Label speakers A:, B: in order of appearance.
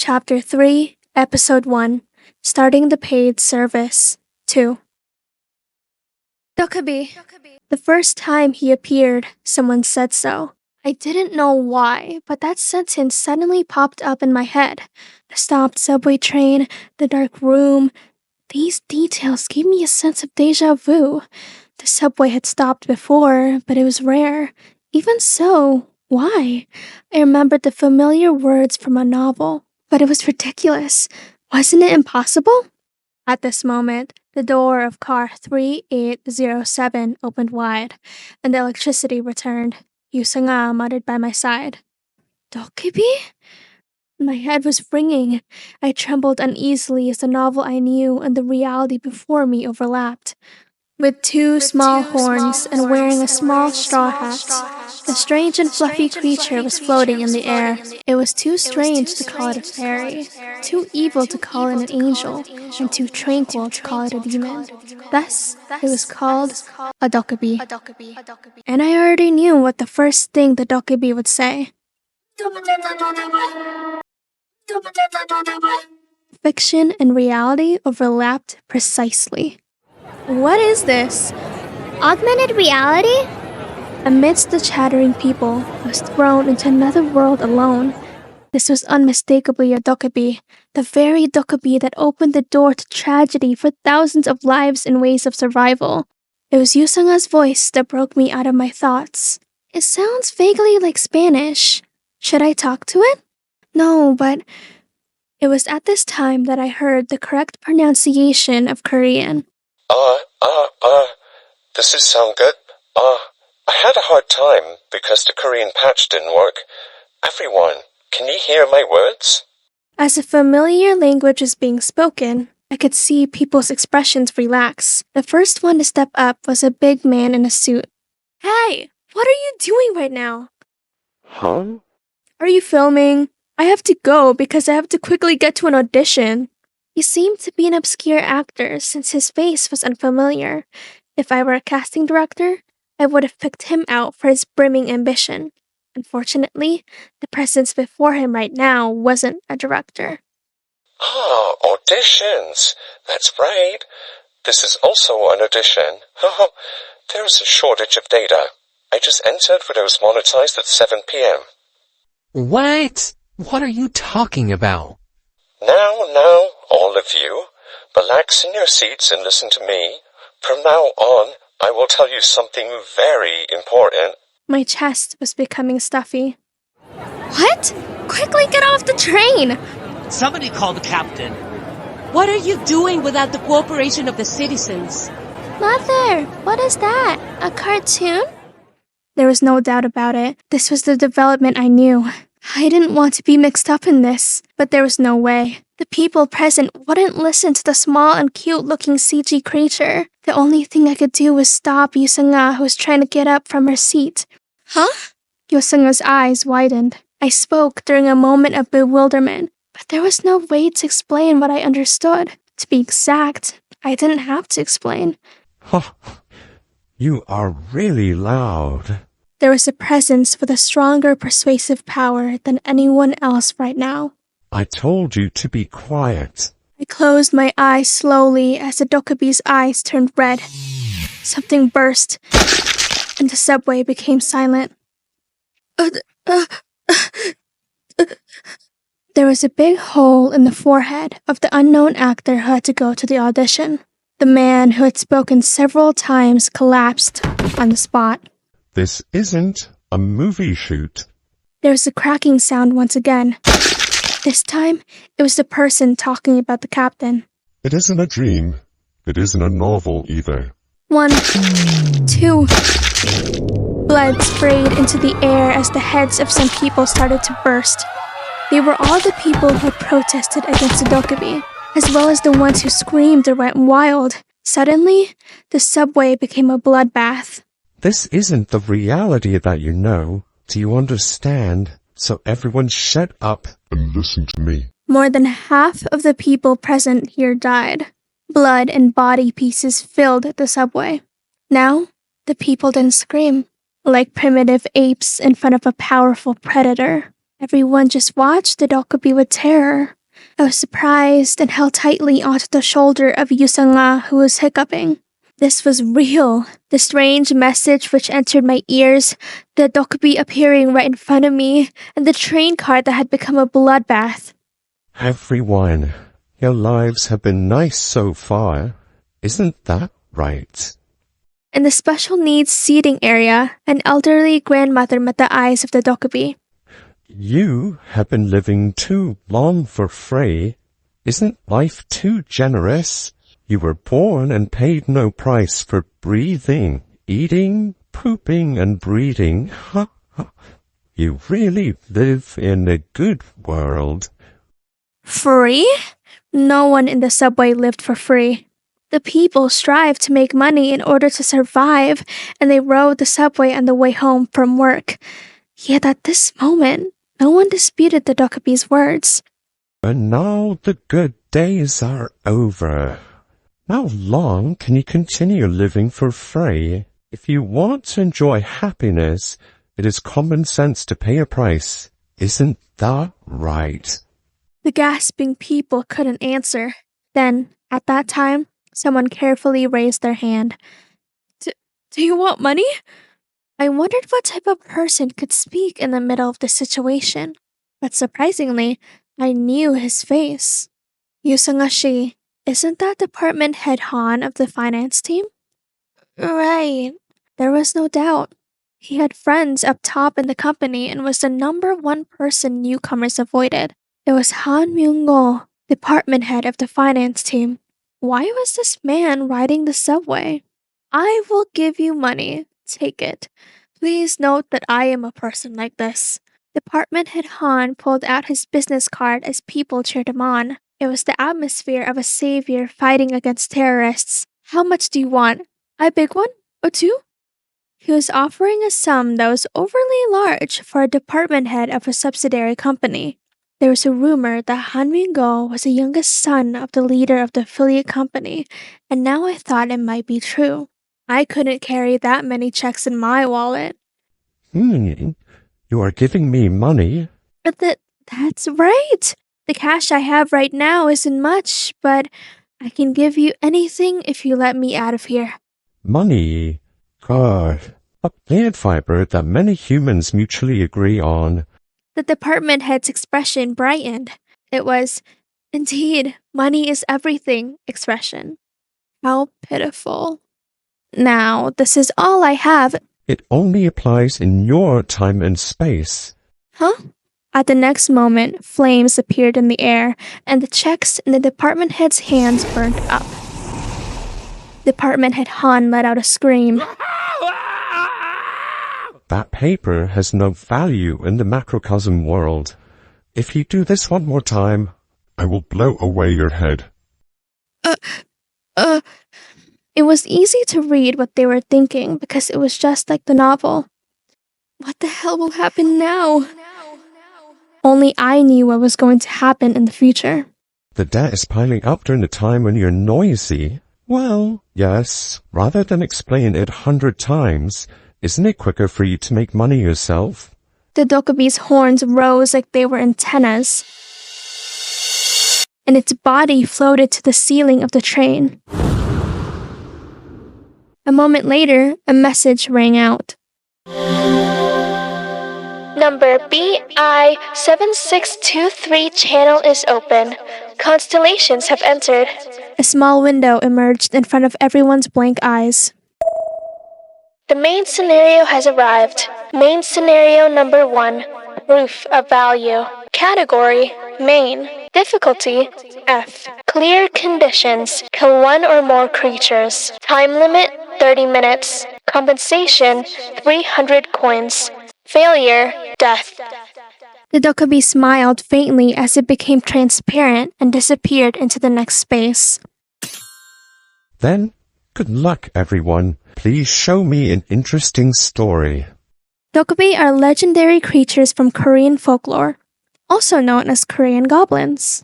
A: Chapter 3, Episode 1, Starting the Paid Service 2. Dokubi. The first time he appeared, someone said so. I didn't know why, but that sentence suddenly popped up in my head. The stopped subway train, the dark room. These details gave me a sense of déjà vu. The subway had stopped before, but it was rare. Even so, why? I remembered the familiar words from a novel, but it was ridiculous. Wasn't it impossible? At this moment, the door of car 3807 opened wide, and the electricity returned. Yusanga muttered by my side. Dokubi? My head was ringing. I trembled uneasily as the novel I knew and the reality before me overlapped. With two small horns and wearing a small straw hat, the strange and fluffy creature was floating in the air. It was too strange to call it a fairy, too evil to call it an angel, and too tranquil to call it a demon. Thus, it was called a dokubi. And I already knew what the first thing the dokubi would say. Fiction and reality overlapped precisely. What is this?
B: Augmented reality?
A: Amidst the chattering people, I was thrown into another world alone. This was unmistakably a dokubi, the very dokubi that opened the door to tragedy for thousands of lives and ways of survival. It was Yusanga's voice that broke me out of my thoughts. It sounds vaguely like Spanish. Should I talk to it? No, but it was at this time that I heard the correct pronunciation of Korean.
C: Does this sound good? I had a hard time because the Korean patch didn't work. Everyone, can you hear my words?
A: As a familiar language is being spoken, I could see people's expressions relax. The first one to step up was a big man in a suit. Hey, what are you doing right now?
C: Huh?
A: Are you filming? I have to go because I have to quickly get to an audition. He seemed to be an obscure actor since his face was unfamiliar. If I were a casting director, I would have picked him out for his brimming ambition. Unfortunately, the presence before him right now wasn't a director.
C: Auditions. That's right. This is also an audition. There's a shortage of data. I just entered for those monetized at 7 p.m.
D: What? What are you talking about?
C: Now, all of you, relax in your seats and listen to me. From now on, I will tell you something very important.
A: My chest was becoming stuffy. What? Quickly get off the train!
E: Somebody call the captain.
F: What are you doing without the cooperation of the citizens?
A: Mother, what is that? A cartoon? There was no doubt about it. This was the development I knew. I didn't want to be mixed up in this, but there was no way. The people present wouldn't listen to the small and cute-looking CG creature. The only thing I could do was stop Yusanga, who was trying to get up from her seat. Huh? Yusanga's eyes widened. I spoke during a moment of bewilderment, but there was no way to explain what I understood. To be exact, I didn't have to explain.
G: You are really loud.
A: There was a presence with a stronger persuasive power than anyone else right now.
G: I told you to be quiet.
A: I closed my eyes slowly as the dokubi's eyes turned red. Something burst, and the subway became silent. There was a big hole in the forehead of the unknown actor who had to go to the audition. The man who had spoken several times collapsed on the spot.
G: This isn't a movie shoot.
A: There was a cracking sound once again. This time, it was the person talking about the captain.
G: It isn't a dream. It isn't a novel either.
A: 1, 2. Blood sprayed into the air as the heads of some people started to burst. They were all the people who had protested against the dokubi, as well as the ones who screamed or went wild. Suddenly, the subway became a bloodbath.
G: This isn't the reality that you know. Do you understand? So everyone shut up and listen to me.
A: More than half of the people present here died. Blood and body pieces filled the subway. Now, the people didn't scream, like primitive apes in front of a powerful predator. Everyone just watched the dokubi with terror. I was surprised and held tightly onto the shoulder of Yusanga, who was hiccuping. This was real. The strange message which entered my ears, the dokubi appearing right in front of me, and the train car that had become a bloodbath.
G: Everyone, your lives have been nice so far. Isn't that right?
A: In the special needs seating area, an elderly grandmother met the eyes of the dokubi.
G: You have been living too long for free. Isn't life too generous? You were born and paid no price for breathing, eating, pooping, and breeding. You really live in a good world.
A: Free? No one in the subway lived for free. The people strive to make money in order to survive, and they rode the subway on the way home from work. Yet at this moment, no one disputed the dokubi's words.
G: And now the good days are over. How long can you continue living for free? If you want to enjoy happiness, it is common sense to pay a price. Isn't that right?
A: The gasping people couldn't answer. Then, at that time, someone carefully raised their hand. Do you want money? I wondered what type of person could speak in the middle of the situation. But surprisingly, I knew his face. Yusanga-shi, isn't that department head Han of the finance team? Right. There was no doubt. He had friends up top in the company and was the #1 person newcomers avoided. It was Han Myung-go, department head of the finance team. Why was this man riding the subway? I will give you money. Take it. Please note that I am a person like this. Department head Han pulled out his business card as people cheered him on. It was the atmosphere of a savior fighting against terrorists. How much do you want? A big one? Or two? He was offering a sum that was overly large for a department head of a subsidiary company. There was a rumor that Han Myung-go was the youngest son of the leader of the affiliate company, and now I thought it might be true. I couldn't carry that many checks in my wallet.
G: You are giving me money?
A: But that's right. The cash I have right now isn't much, but I can give you anything if you let me out of here.
G: Money? God, a plant fiber that many humans mutually agree on.
A: The department head's expression brightened. It was, indeed, money is everything expression. How pitiful. Now, this is all I have.
G: It only applies in your time and space.
A: Huh? At the next moment, flames appeared in the air, and the checks in the department head's hands burned up. Department head Han let out a scream.
G: That paper has no value in the macrocosm world. If you do this one more time, I will blow away your head.
A: It was easy to read what they were thinking because it was just like the novel. What the hell will happen now? Only I knew what was going to happen in the future.
G: The debt is piling up during the time when you're noisy. Well, yes, rather than explain it 100 times, isn't it quicker for you to make money yourself?
A: The dokubi's horns rose like they were antennas, and its body floated to the ceiling of the train. A moment later, a message rang out. Number BI7623 channel is open. Constellations have entered. A small window emerged in front of everyone's blank eyes. The main scenario has arrived. Main scenario number 1. Proof of value. Category, main. Difficulty, F. Clear conditions. Kill 1 or more creatures. Time limit, 30 minutes. Compensation, 300 coins. Failure, death. The dokubi smiled faintly as it became transparent and disappeared into the next space.
G: Then, good luck, everyone. Please show me an interesting story.
A: Dokubi are legendary creatures from Korean folklore, also known as Korean goblins.